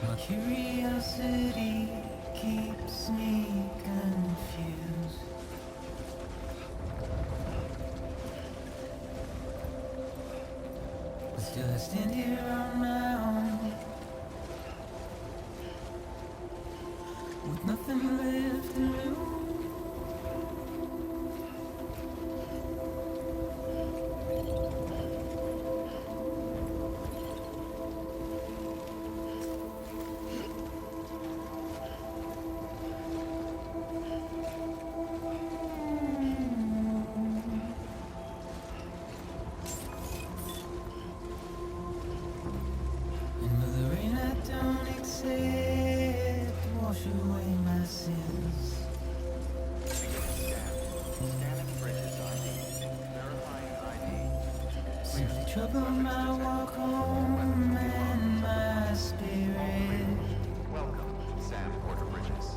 My curiosity keeps me confused. But still I stand here on my own, with nothing left to lose. And with the rain I don't accept, wash away my sins. Scanning bridges ID. Verifying ID. Simply trouble my walk home and my spirit. Welcome, Sam Porter Bridges.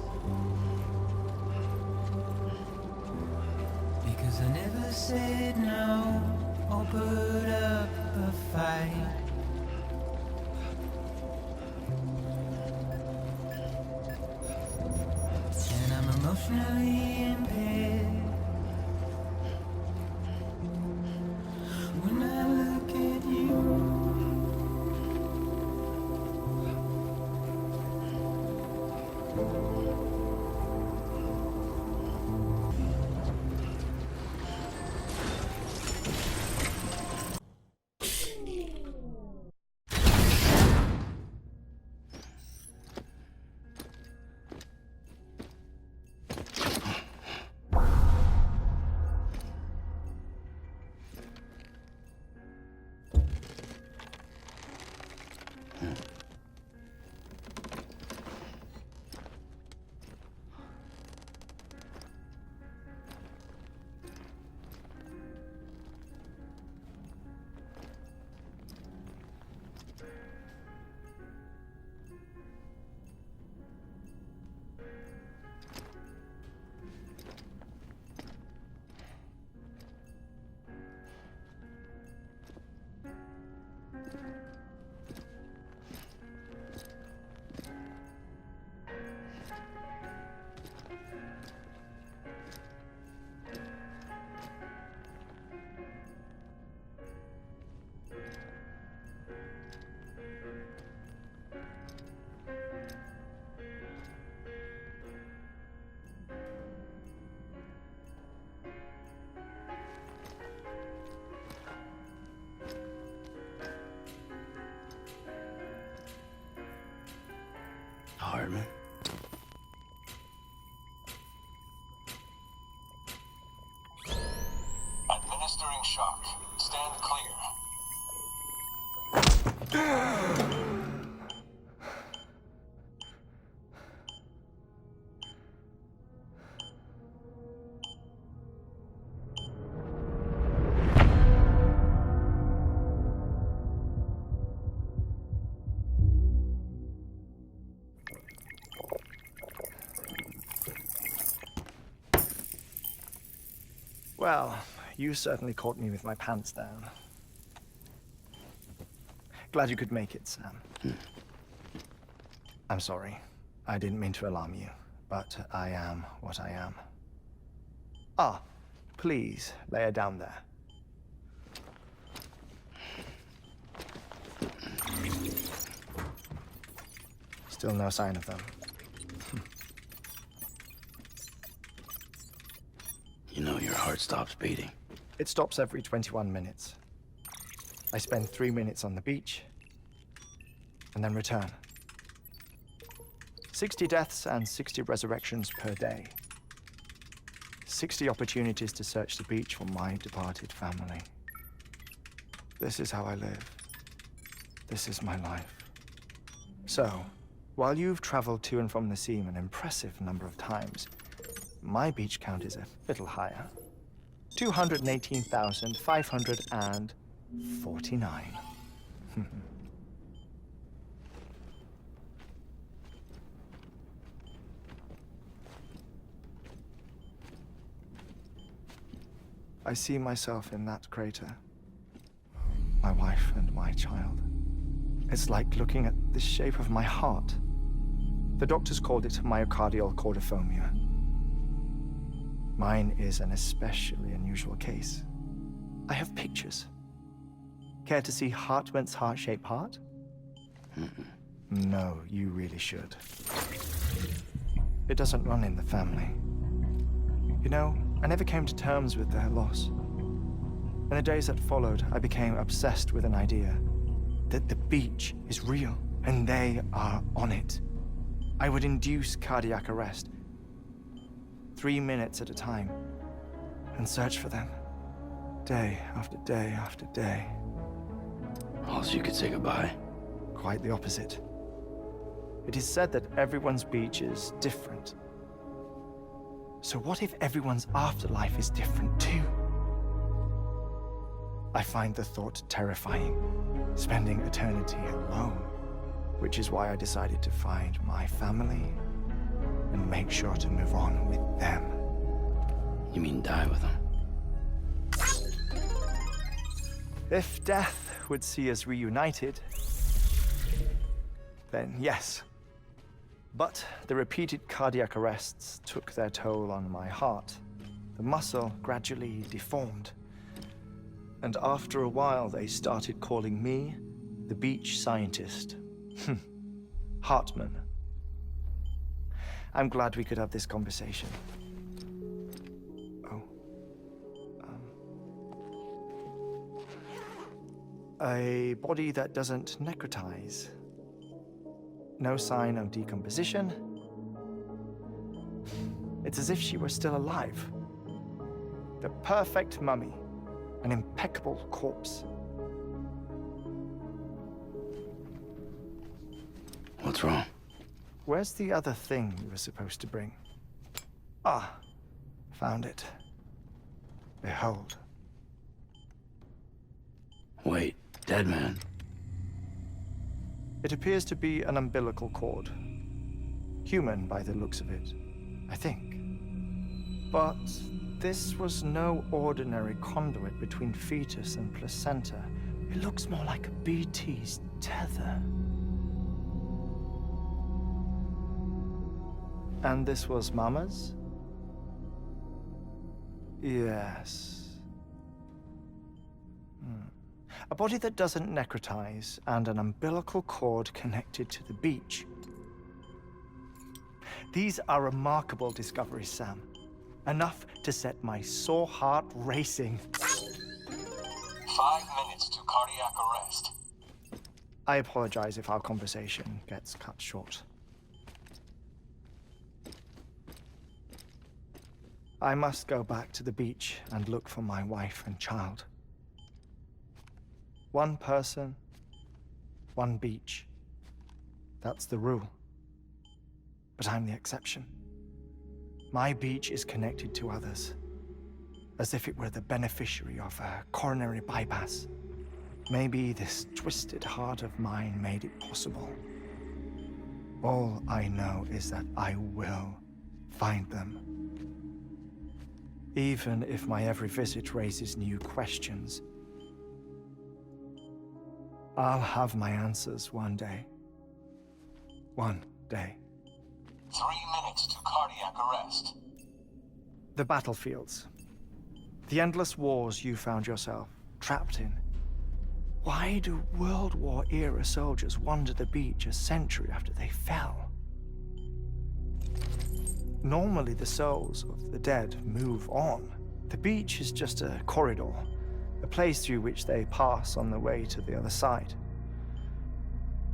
Because I never said no or put up a fight. And I'm emotionally impaired. When I look at you, Hartman. Administering shock. Stand clear. Well, you certainly caught me with my pants down. Glad you could make it, Sam. I'm sorry. I didn't mean to alarm you, but I am what I am. Ah, please, lay her down there. Still no sign of them. You know your heart stops beating. It stops every 21 minutes. I spend 3 minutes on the beach, and then return. 60 deaths and 60 resurrections per day. 60 opportunities to search the beach for my departed family. This is how I live. This is my life. So, while you've traveled to and from the sea an impressive number of times, my beach count is a little higher. 218,549. I see myself in that crater. My wife and my child. It's like looking at the shape of my heart. The doctors called it myocardial cordiformia. Mine is an especially unusual case. I have pictures. Care to see Hartmann's heart-shaped heart? No, you really should. It doesn't run in the family. You know, I never came to terms with their loss. In the days that followed, I became obsessed with an idea that the beach is real and they are on it. I would induce cardiac arrest, 3 minutes at a time, and search for them, day after day after day. Also, you could say goodbye. Quite the opposite. It is said that everyone's beach is different. So what if everyone's afterlife is different too? I find the thought terrifying, spending eternity alone, which is why I decided to find my family and make sure to move on with them. You mean die with them? If death would see us reunited, then yes. But the repeated cardiac arrests took their toll on my heart. The muscle gradually deformed. And after a while, they started calling me the beach scientist. Hartmann. I'm glad we could have this conversation. Oh. A body that doesn't necrotize. No sign of decomposition. It's as if she were still alive. The perfect mummy. An impeccable corpse. What's wrong? Where's the other thing you were supposed to bring? Ah, found it. Behold. Wait, dead man? It appears to be an umbilical cord. Human by the looks of it, I think. But this was no ordinary conduit between fetus and placenta. It looks more like a BT's tether. And this was Mama's? Yes. A body that doesn't necrotize and an umbilical cord connected to the beach. These are remarkable discoveries, Sam. Enough to set my sore heart racing. 5 minutes to cardiac arrest. I apologize if our conversation gets cut short. I must go back to the beach and look for my wife and child. One person, one beach. That's the rule. But I'm the exception. My beach is connected to others, as if it were the beneficiary of a coronary bypass. Maybe this twisted heart of mine made it possible. All I know is that I will find them. Even if my every visit raises new questions, I'll have my answers one day. One day. 3 minutes to cardiac arrest. The battlefields. The endless wars you found yourself trapped in. Why do World War-era soldiers wander the beach a century after they fell? Normally, the souls of the dead move on. The beach is just a corridor, a place through which they pass on the way to the other side.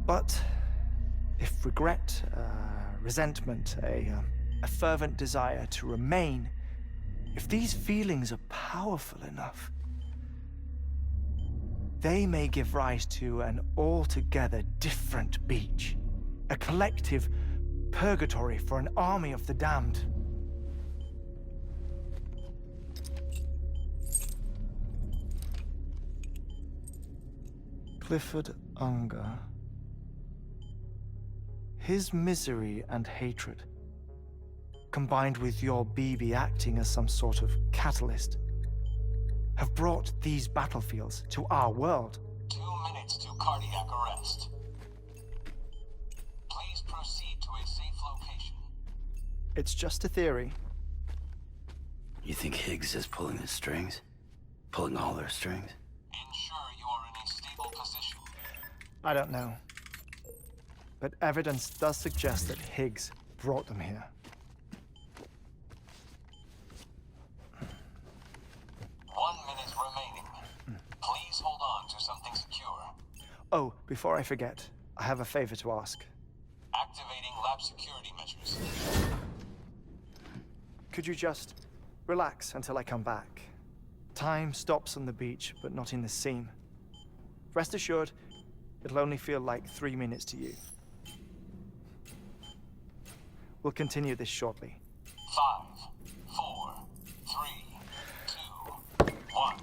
But if regret, resentment, a fervent desire to remain, if these feelings are powerful enough, they may give rise to an altogether different beach, a collective purgatory for an army of the damned. Clifford Unger. His misery and hatred, combined with your BB acting as some sort of catalyst, have brought these battlefields to our world. 2 minutes to cardiac arrest. proceed to a safe location. It's just a theory. You think Higgs is pulling the strings? Pulling all their strings? Ensure you are in a stable position. I don't know. But evidence does suggest that Higgs brought them here. 1 minute remaining. Please hold on to something secure. Oh, before I forget, I have a favor to ask. Activating lab security measures. Could you just relax until I come back? Time stops on the beach, but not in the scene. Rest assured, it'll only feel like 3 minutes to you. We'll continue this shortly. 5, 4, 3, 2, 1.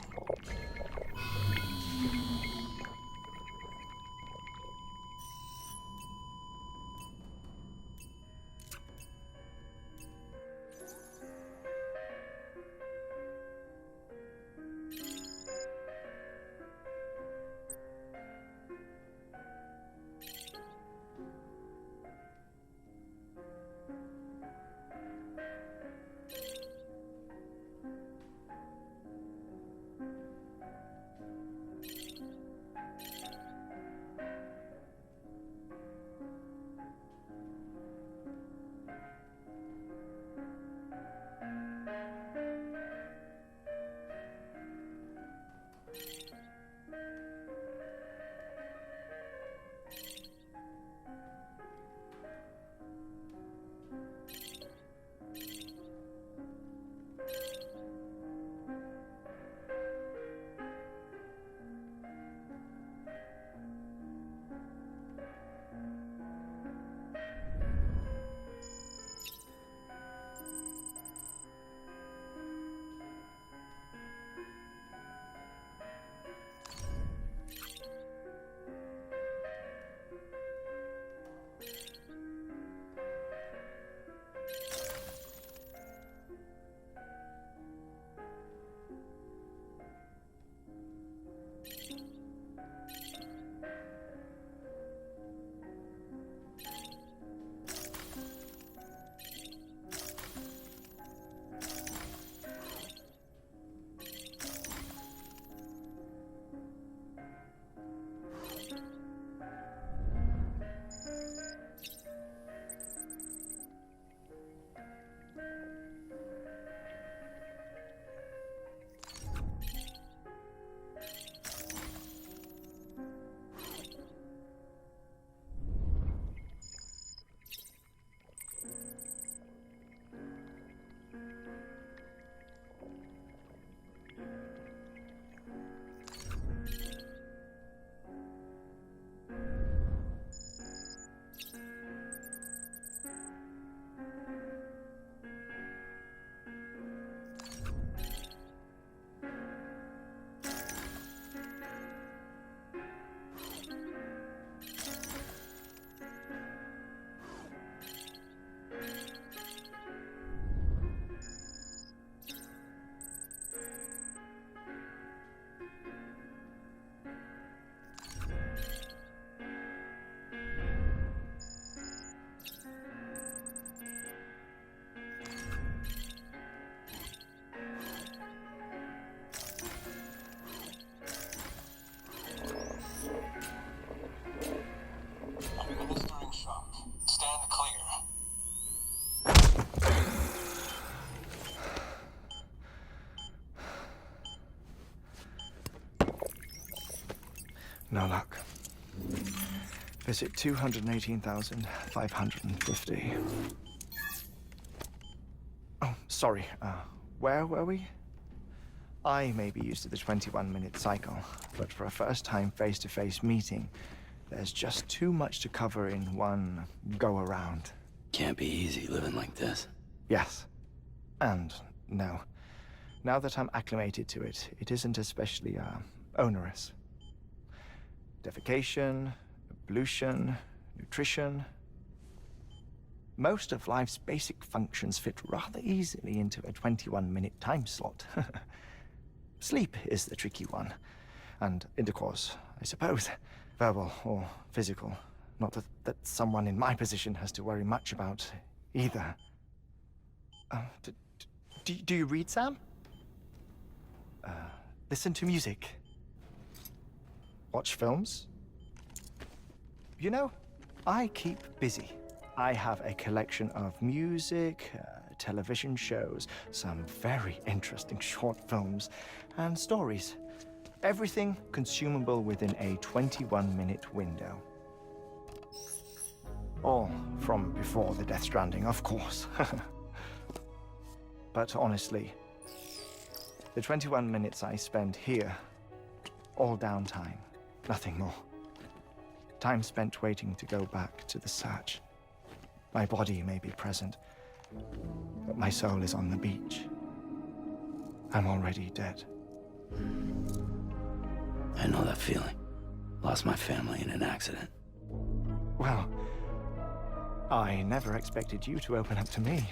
Administering shock. Stand clear. No luck. Visit 218,550. Oh, sorry. Where were we? I may be used to the 21-minute cycle, but for a first-time face-to-face meeting, there's just too much to cover in one go-around. Can't be easy living like this. Yes. And no. Now that I'm acclimated to it, it isn't especially, onerous. Defecation, ablution, nutrition. Most of life's basic functions fit rather easily into a 21-minute time slot. Sleep is the tricky one. And intercourse, I suppose. Verbal or physical. Not that someone in my position has to worry much about either. Do you read, Sam? Listen to music? Watch films? You know, I keep busy. I have a collection of music, television shows, some very interesting short films, and stories. Everything consumable within a 21-minute window. All from before the Death Stranding, of course. But honestly, the 21 minutes I spend here, all downtime, nothing more. Time spent waiting to go back to the search. My body may be present, but my soul is on the beach. I'm already dead. I know that feeling. Lost my family in an accident. Well, I never expected you to open up to me.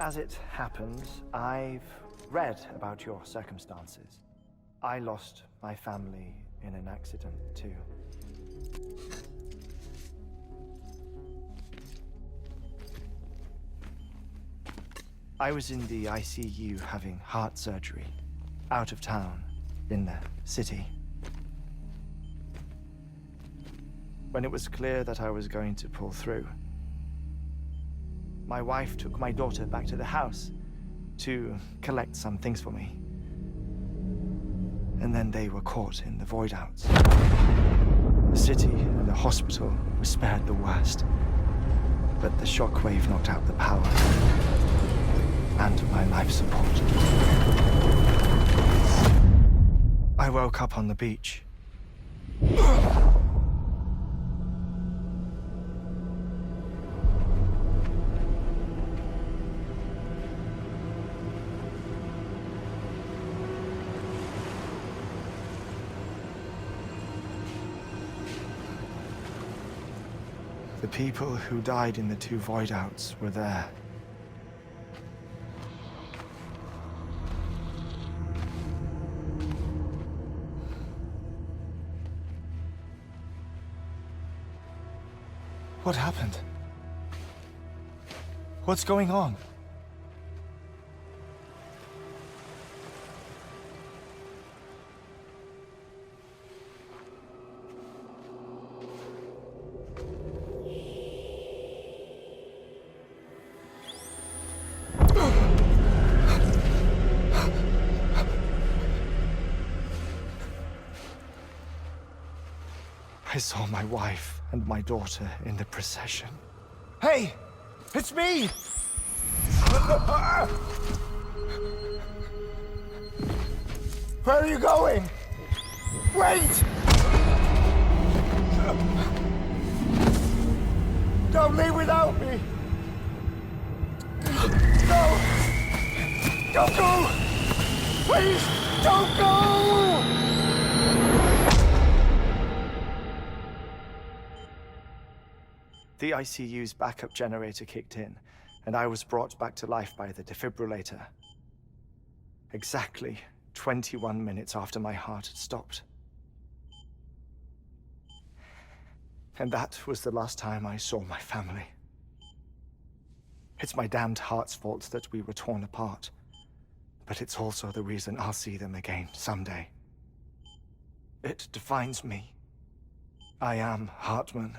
As it happens, I've read about your circumstances. I lost my family in an accident, too. I was in the ICU having heart surgery, out of town, in the city. When it was clear that I was going to pull through, my wife took my daughter back to the house to collect some things for me. And then they were caught in the void-outs. The city and the hospital were spared the worst, but the shockwave knocked out the power and my life support. I woke up on the beach. The people who died in the two void-outs were there. What happened? What's going on? I saw my wife and my daughter in the procession. Hey! It's me! Where are you going? Wait! Don't leave without me! No! Don't go! Please, don't go! The ICU's backup generator kicked in, and I was brought back to life by the defibrillator. Exactly 21 minutes after my heart had stopped. And that was the last time I saw my family. It's my damned heart's fault that we were torn apart, but it's also the reason I'll see them again someday. It defines me. I am Hartman.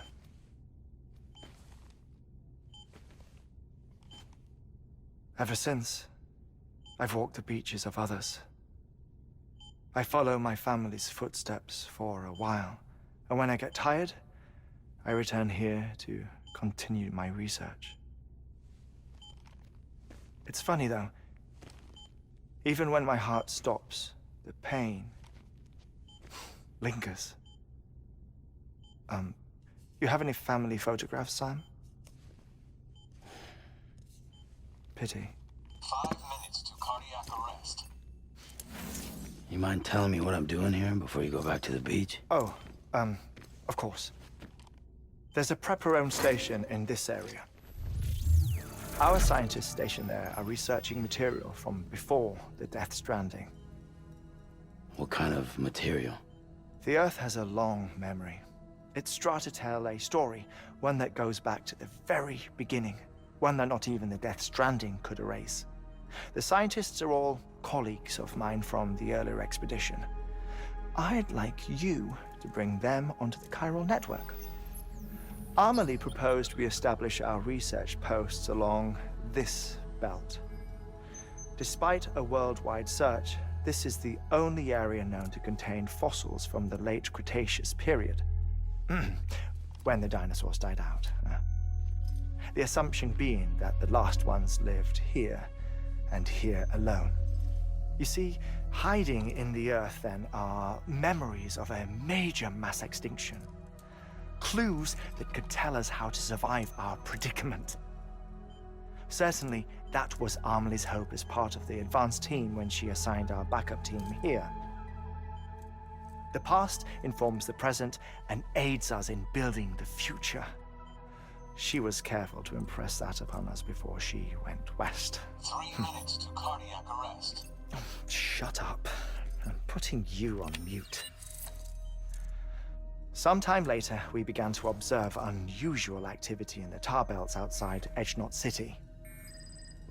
Ever since, I've walked the beaches of others. I follow my family's footsteps for a while, and when I get tired, I return here to continue my research. It's funny though, even when my heart stops, the pain lingers. You have any family photographs, Sam? Pity. 5 minutes to cardiac arrest. You mind telling me what I'm doing here before you go back to the beach? Oh, of course. There's a prepper-owned station in this area. Our scientists stationed there are researching material from before the Death Stranding. What kind of material? The Earth has a long memory. Its strata tell a story, one that goes back to the very beginning, one that not even the Death Stranding could erase. The scientists are all colleagues of mine from the earlier expedition. I'd like you to bring them onto the chiral network. Amelie proposed we establish our research posts along this belt. Despite a worldwide search, this is the only area known to contain fossils from the late Cretaceous period, when the dinosaurs died out. The assumption being that the last ones lived here, and here alone. You see, hiding in the Earth, then, are memories of a major mass extinction. Clues that could tell us how to survive our predicament. Certainly, that was Amelie's hope as part of the advanced team when she assigned our backup team here. The past informs the present and aids us in building the future. She was careful to impress that upon us before she went west. 3 minutes to cardiac arrest. Shut up. I'm putting you on mute. Sometime later, we began to observe unusual activity in the tar belts outside Edgenot City.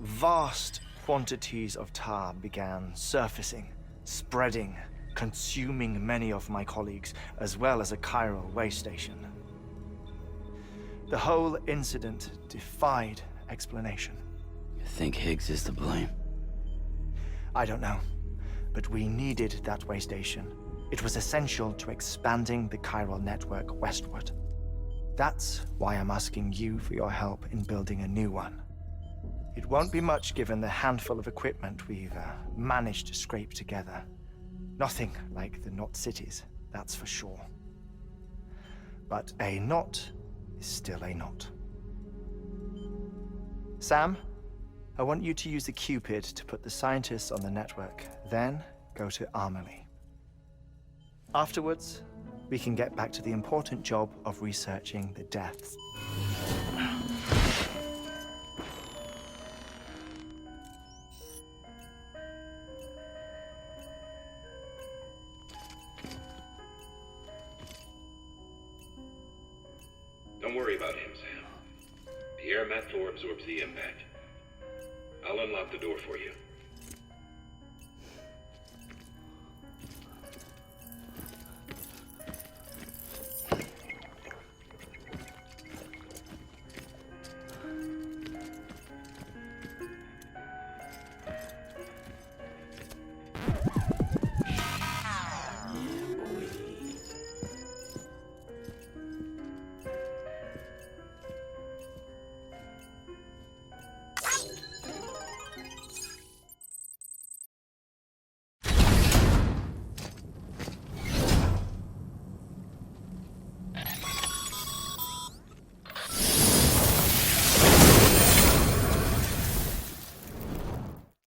Vast quantities of tar began surfacing, spreading, consuming many of my colleagues, as well as a chiral way station. The whole incident defied explanation. You think Higgs is to blame? I don't know, but we needed that way station. It was essential to expanding the chiral network westward. That's why I'm asking you for your help in building a new one. It won't be much given the handful of equipment we've managed to scrape together. Nothing like the knot cities, that's for sure. But a knot is still a knot. Sam, I want you to use the Cupid to put the scientists on the network, then go to Amelie. Afterwards, we can get back to the important job of researching the deaths. Don't worry about him, Sam. The air mat floor absorbs the impact. I'll unlock the door for you.